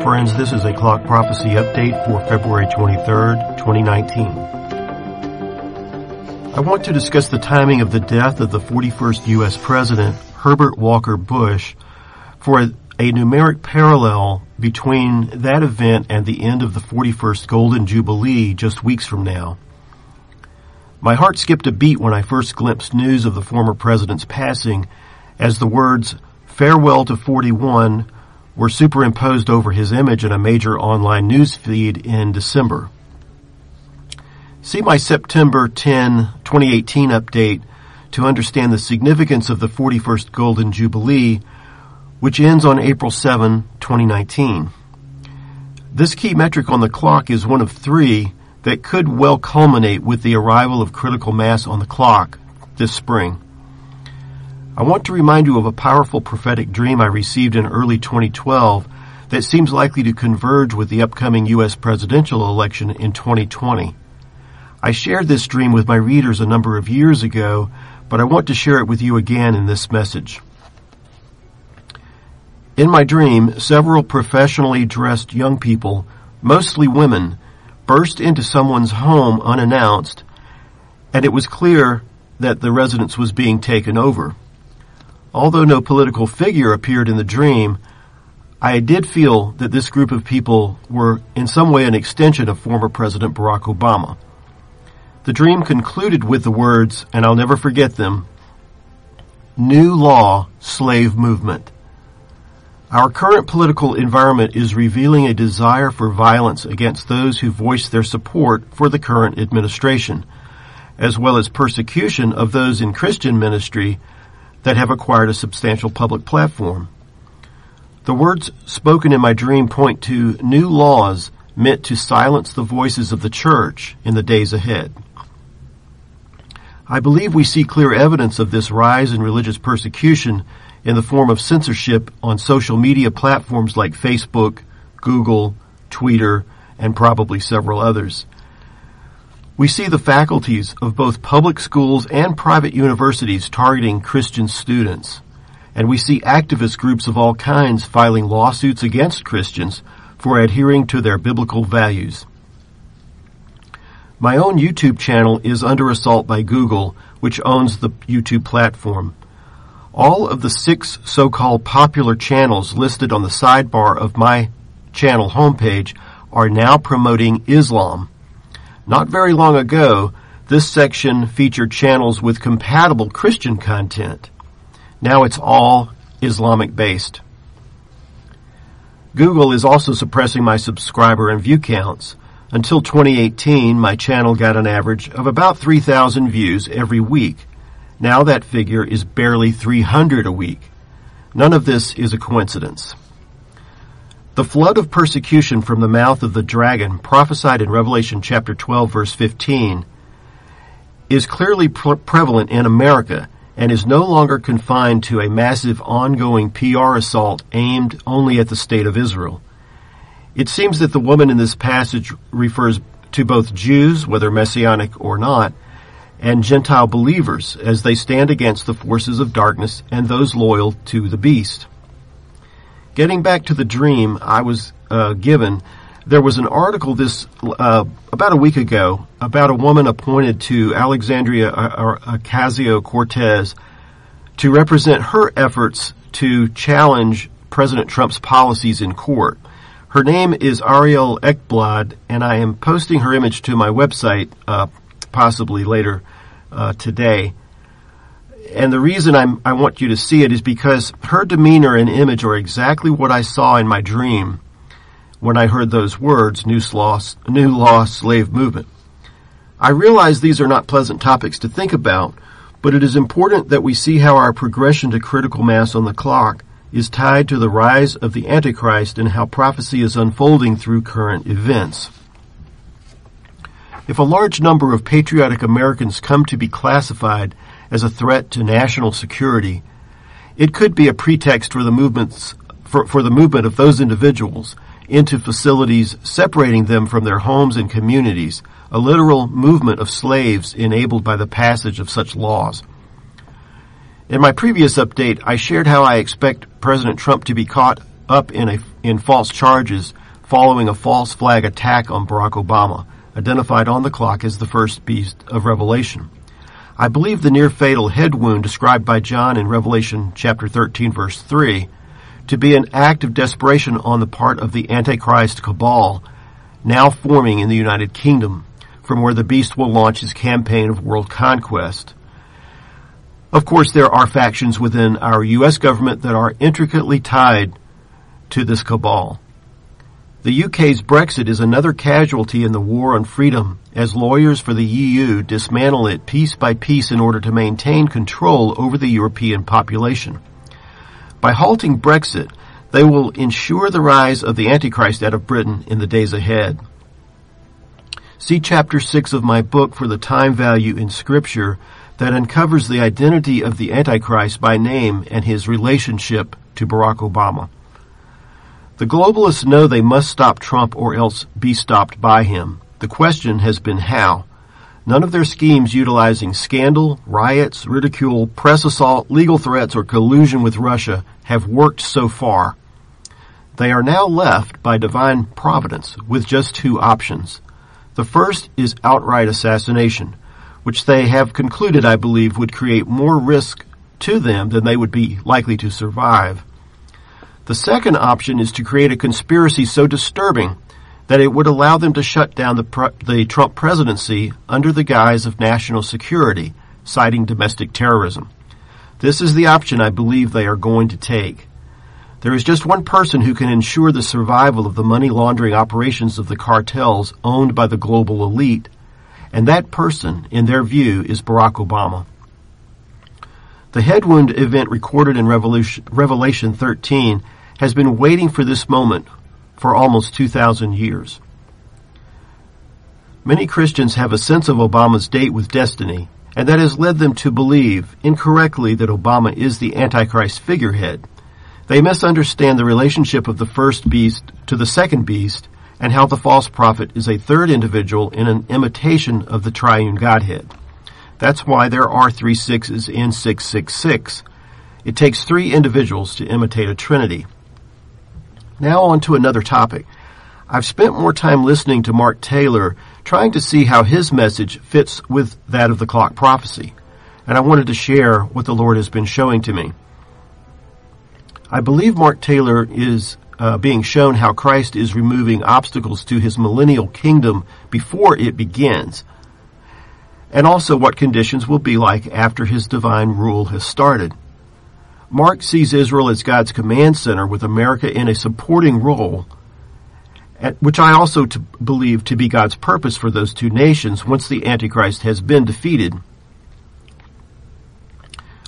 friends. This is a Clock Prophecy update for February 23rd, 2019. I want to discuss the timing of the death of the 41st U.S. President, Herbert Walker Bush, for a numeric parallel between that event and the end of the 41st Golden Jubilee just weeks from now. My heart skipped a beat when I first glimpsed news of the former president's passing, as the words, "Farewell to 41," were superimposed over his image in a major online news feed in December. See my September 10, 2018 update to understand the significance of the 41st Golden Jubilee, which ends on April 7, 2019. This key metric on the clock is one of three that could well culminate with the arrival of critical mass on the clock this spring. I want to remind you of a powerful prophetic dream I received in early 2012 that seems likely to converge with the upcoming U.S. presidential election in 2020. I shared this dream with my readers a number of years ago, but I want to share it with you again in this message. In my dream, several professionally dressed young people, mostly women, burst into someone's home unannounced, and it was clear that the residence was being taken over. Although no political figure appeared in the dream, I did feel that this group of people were in some way an extension of former President Barack Obama. The dream concluded with the words, and I'll never forget them, "New law, slave movement." Our current political environment is revealing a desire for violence against those who voice their support for the current administration, as well as persecution of those in Christian ministry that have acquired a substantial public platform. The words spoken in my dream point to new laws meant to silence the voices of the church in the days ahead. I believe we see clear evidence of this rise in religious persecution in the form of censorship on social media platforms like Facebook, Google, Twitter, and probably several others. We see the faculties of both public schools and private universities targeting Christian students, and we see activist groups of all kinds filing lawsuits against Christians for adhering to their biblical values. My own YouTube channel is under assault by Google, which owns the YouTube platform. All of the 6 so-called popular channels listed on the sidebar of my channel homepage are now promoting Islam. Not very long ago, this section featured channels with compatible Christian content. Now it's all Islamic-based. Google is also suppressing my subscriber and view counts. Until 2018, my channel got an average of about 3,000 views every week. Now that figure is barely 300 a week. None of this is a coincidence. The flood of persecution from the mouth of the dragon prophesied in Revelation chapter 12 verse 15 is clearly prevalent in America and is no longer confined to a massive ongoing PR assault aimed only at the state of Israel. It seems that the woman in this passage refers to both Jews, whether Messianic or not, and Gentile believers as they stand against the forces of darkness and those loyal to the beast. Getting back to the dream I was given, there was an article about a week ago about a woman appointed to Alexandria Ocasio-Cortez to represent her efforts to challenge President Trump's policies in court. Her name is Ariel Ekblad, and I am posting her image to my website possibly later today. And the reason I want you to see it is because her demeanor and image are exactly what I saw in my dream when I heard those words, new law, slave movement. I realize these are not pleasant topics to think about, but it is important that we see how our progression to critical mass on the clock is tied to the rise of the Antichrist and how prophecy is unfolding through current events. If a large number of patriotic Americans come to be classified as a threat to national security, it could be a pretext for the movement of those individuals into facilities separating them from their homes and communities, a literal movement of slaves enabled by the passage of such laws. In my previous update, I shared how I expect President Trump to be caught up in false charges following a false flag attack on Barack Obama, identified on the clock as the first beast of Revelation. I believe the near-fatal head wound described by John in Revelation chapter 13, verse 3, to be an act of desperation on the part of the Antichrist cabal now forming in the United Kingdom, from where the beast will launch his campaign of world conquest. Of course, there are factions within our U.S. government that are intricately tied to this cabal. The UK's Brexit is another casualty in the war on freedom, as lawyers for the EU dismantle it piece by piece in order to maintain control over the European population. By halting Brexit, they will ensure the rise of the Antichrist out of Britain in the days ahead. See Chapter 6 of my book for the time value in Scripture that uncovers the identity of the Antichrist by name and his relationship to Barack Obama. The globalists know they must stop Trump or else be stopped by him. The question has been how. None of their schemes utilizing scandal, riots, ridicule, press assault, legal threats, or collusion with Russia have worked so far. They are now left by divine providence with just two options. The first is outright assassination, which they have concluded, I believe, would create more risk to them than they would be likely to survive. The second option is to create a conspiracy so disturbing that it would allow them to shut down the Trump presidency under the guise of national security, citing domestic terrorism. This is the option I believe they are going to take. There is just one person who can ensure the survival of the money laundering operations of the cartels owned by the global elite, and that person, in their view, is Barack Obama. The head wound event recorded in Revelation 13 has been waiting for this moment for almost 2,000 years. Many Christians have a sense of Obama's date with destiny, and that has led them to believe incorrectly that Obama is the Antichrist figurehead. They misunderstand the relationship of the first beast to the second beast and how the false prophet is a third individual in an imitation of the triune Godhead. That's why there are 3 6s in 666. It takes 3 individuals to imitate a trinity. Now on to another topic. I've spent more time listening to Mark Taylor, trying to see how his message fits with that of the clock prophecy, and I wanted to share what the Lord has been showing to me. I believe Mark Taylor is being shown how Christ is removing obstacles to his millennial kingdom before it begins, and also what conditions will be like after his divine rule has started. Mark sees Israel as God's command center with America in a supporting role, which I also believe to be God's purpose for those two nations once the Antichrist has been defeated.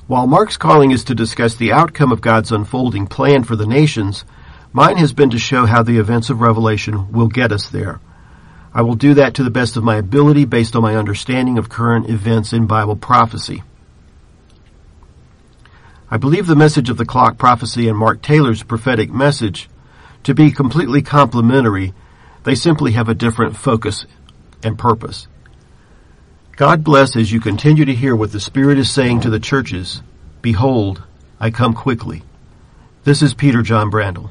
While Mark's calling is to discuss the outcome of God's unfolding plan for the nations, mine has been to show how the events of Revelation will get us there. I will do that to the best of my ability based on my understanding of current events in Bible prophecy. I believe the message of the clock prophecy and Mark Taylor's prophetic message to be completely complementary. They simply have a different focus and purpose. God bless as you continue to hear what the Spirit is saying to the churches. Behold, I come quickly. This is Peter John Brandel.